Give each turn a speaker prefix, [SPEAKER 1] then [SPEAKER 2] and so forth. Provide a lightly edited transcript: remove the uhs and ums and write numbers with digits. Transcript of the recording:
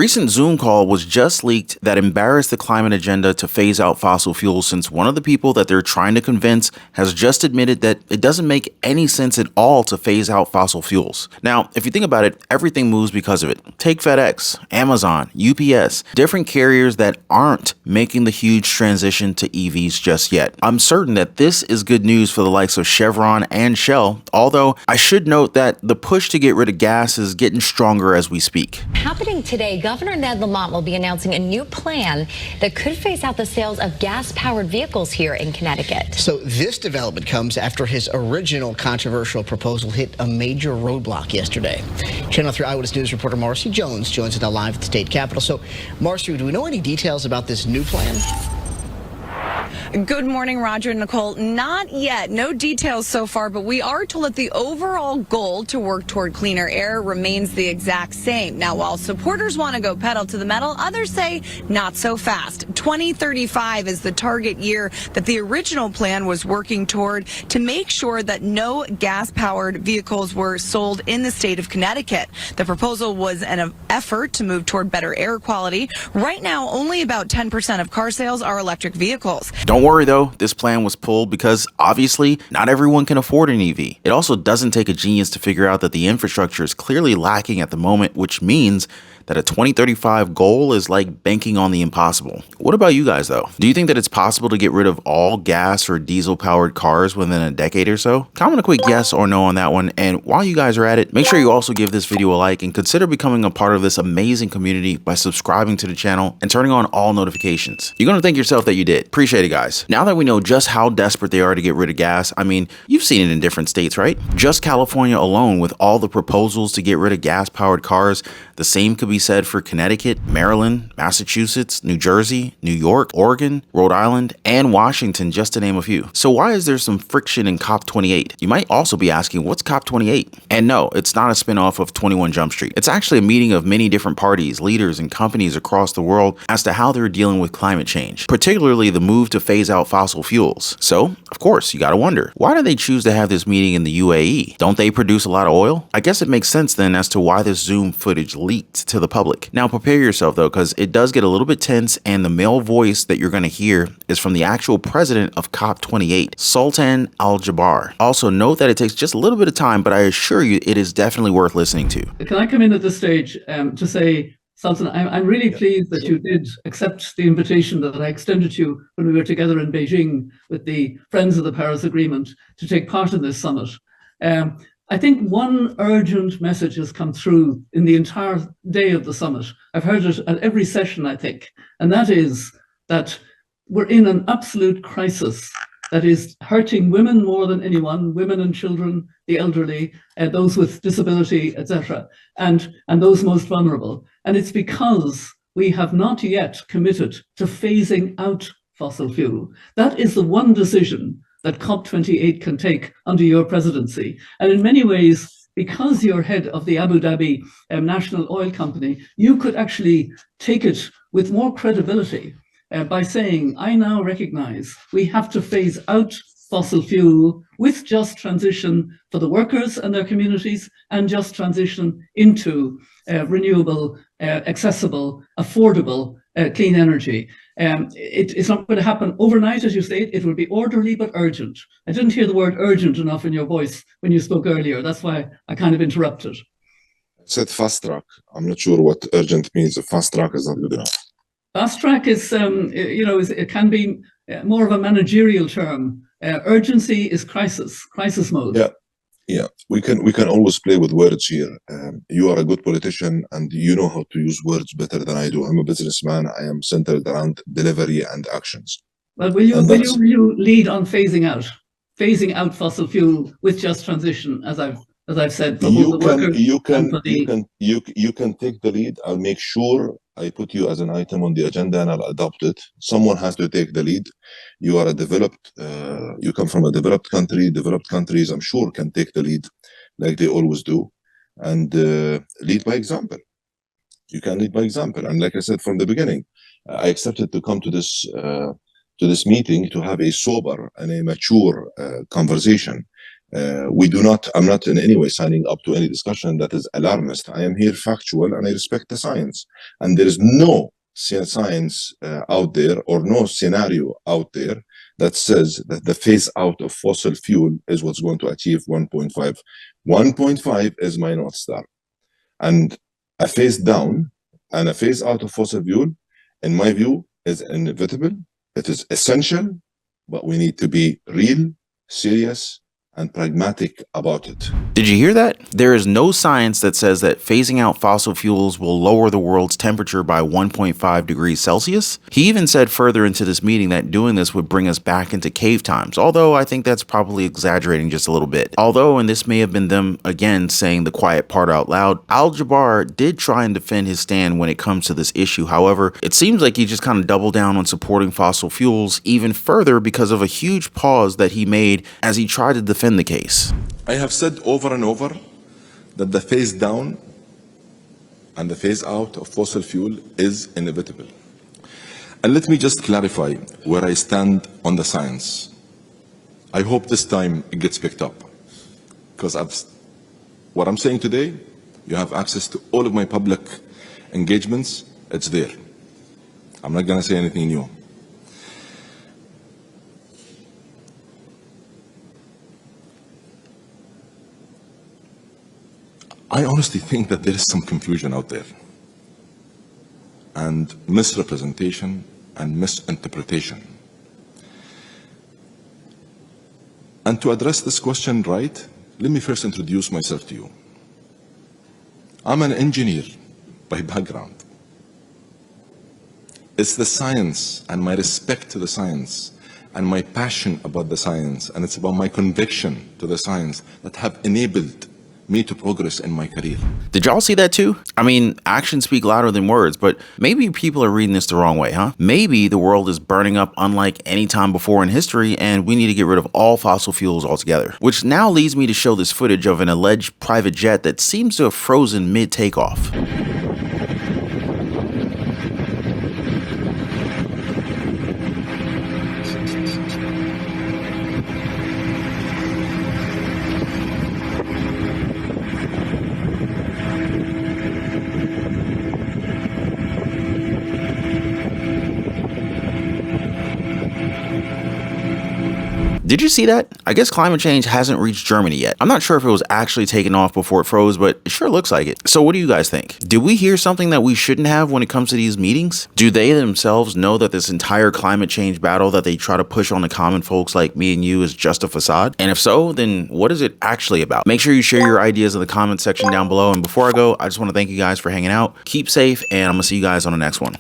[SPEAKER 1] recent Zoom call was just leaked that embarrassed the climate agenda to phase out fossil fuels, since one of the people that they're trying to convince has just admitted that it doesn't make any sense at all to phase out fossil fuels. Now, if you think about it, everything moves because of it. Take FedEx, Amazon, UPS, different carriers that aren't making the huge transition to EVs just yet. I'm certain that this is good news for the likes of Chevron and Shell, although I should note that the push to get rid of gas is getting stronger as we speak.
[SPEAKER 2] Happening today, Governor Ned Lamont will be announcing a new plan that could phase out the sales of gas-powered vehicles here in Connecticut.
[SPEAKER 3] So this development comes after his original controversial proposal hit a major roadblock yesterday. Channel 3 Eyewitness News reporter Marcy Jones joins us now live at the state capitol. So, Marcy, do we know any details about this new plan?
[SPEAKER 4] Good morning, Roger and Nicole. Not yet. No details so far, but we are told that the overall goal to work toward cleaner air remains the exact same. Now, while supporters want to go pedal to the metal, others say not so fast. 2035 is the target year that the original plan was working toward to make sure that no gas-powered vehicles were sold in the state of Connecticut. The proposal was an effort to move toward better air quality. Right now, only about 10% of car sales are electric vehicles.
[SPEAKER 1] Don't worry though, this plan was pulled because obviously not everyone can afford an EV. It also doesn't take a genius to figure out that the infrastructure is clearly lacking at the moment, which means that a 2035 goal is like banking on the impossible. What about you guys though? Do you think that it's possible to get rid of all gas or diesel powered cars within a decade or so? Comment a quick yes or no on that one. And while you guys are at it, make sure you also give this video a like and consider becoming a part of this amazing community by subscribing to the channel and turning on all notifications. You're gonna thank yourself that you did. Appreciate it, guys. Now that we know just how desperate they are to get rid of gas, I mean, you've seen it in different states, right? Just California alone, with all the proposals to get rid of gas powered cars, the same could be said for Connecticut, Maryland, Massachusetts, New Jersey, New York, Oregon, Rhode Island, and Washington, just to name a few. So why is there some friction in COP28? You might also be asking, what's COP28? And no, it's not a spinoff of 21 Jump Street. It's actually a meeting of many different parties, leaders, and companies across the world as to how they're dealing with climate change, particularly the move to phase out fossil fuels. So, of course, you gotta wonder, why do they choose to have this meeting in the UAE? Don't they produce a lot of oil? I guess it makes sense then as to why this Zoom footage leaked to the public. Now prepare yourself though, because it does get a little bit tense, and the male voice that you're going to hear is from the actual president of COP28, Sultan Al Jaber. Also note that it takes just a little bit of time, but I assure you it is definitely worth listening to.
[SPEAKER 5] Can I come in at this stage to say, Sultan, I'm really pleased that you did accept the invitation that I extended to you when we were together in Beijing with the Friends of the Paris Agreement to take part in this summit. I think one urgent message has come through in the entire day of the summit. I've heard it at every session, I think, and that is that we're in an absolute crisis that is hurting women more than anyone, women and children, the elderly, those with disability, etc., and those most vulnerable. And it's because we have not yet committed to phasing out fossil fuel. That is the one decision that COP28 can take under your presidency. And in many ways, because you're head of the Abu Dhabi National Oil Company, you could actually take it with more credibility by saying, I now recognize we have to phase out fossil fuel with just transition for the workers and their communities, and just transition into renewable, accessible, affordable, clean energy. It's not going to happen overnight, as you say. It will be orderly but urgent. I didn't hear the word urgent enough in your voice when you spoke earlier. That's why I kind of interrupted.
[SPEAKER 6] I said fast track. I'm not sure what urgent means. Fast track is not good enough.
[SPEAKER 5] Fast track is, it can be more of a managerial term. Urgency is crisis mode.
[SPEAKER 6] Yeah. We can always play with words here. You are a good politician and you know how to use words better than I do. I'm a businessman. I am centered around delivery and actions.
[SPEAKER 5] Well, will you lead on phasing out fossil fuel with just transition, as I've said?
[SPEAKER 6] You can take the lead. I'll make sure I put you as an item on the agenda and I'll adopt it. Someone has to take the lead. You are you come from a developed country. Developed countries, I'm sure, can take the lead like they always do, and lead by example. You can lead by example. And like I said from the beginning, I accepted to come to this meeting to have a sober and a mature conversation. I'm not in any way signing up to any discussion that is alarmist. I am here factual and I respect the science. And there is no science out there or no scenario out there that says that the phase out of fossil fuel is what's going to achieve 1.5. 1.5 is my North Star. And a phase down and a phase out of fossil fuel, in my view, is inevitable. It is essential, but we need to be real, serious, and pragmatic about it.
[SPEAKER 1] Did you hear that? There is no science that says that phasing out fossil fuels will lower the world's temperature by 1.5 degrees Celsius. He even said further into this meeting that doing this would bring us back into cave times, although I think that's probably exaggerating just a little bit. Although, and this may have been them again saying the quiet part out loud, Al-Jabbar did try and defend his stand when it comes to this issue. However, it seems like he just kind of doubled down on supporting fossil fuels even further because of a huge pause that he made as he tried to defend the case.
[SPEAKER 6] I have said over and over that the phase down and the phase out of fossil fuel is inevitable. And let me just clarify where I stand on the science. I hope this time it gets picked up, because what I'm saying today, you have access to all of my public engagements. It's there. I'm not going to say anything new. I honestly think that there is some confusion out there and misrepresentation and misinterpretation. And to address this question right, let me first introduce myself to you. I'm an engineer by background. It's the science and my respect to the science and my passion about the science, and it's about my conviction to the science that have enabled me to progress in my career.
[SPEAKER 1] Did y'all see that too? I mean, actions speak louder than words, but maybe people are reading this the wrong way, huh? Maybe the world is burning up unlike any time before in history and we need to get rid of all fossil fuels altogether. Which now leads me to show this footage of an alleged private jet that seems to have frozen mid-takeoff. Did you see that? I guess climate change hasn't reached Germany yet. I'm not sure if it was actually taken off before it froze, but it sure looks like it. So what do you guys think? Did we hear something that we shouldn't have when it comes to these meetings? Do they themselves know that this entire climate change battle that they try to push on the common folks like me and you is just a facade? And if so, then what is it actually about? Make sure you share your ideas in the comment section down below. And before I go, I just want to thank you guys for hanging out. Keep safe, and I'm gonna see you guys on the next one.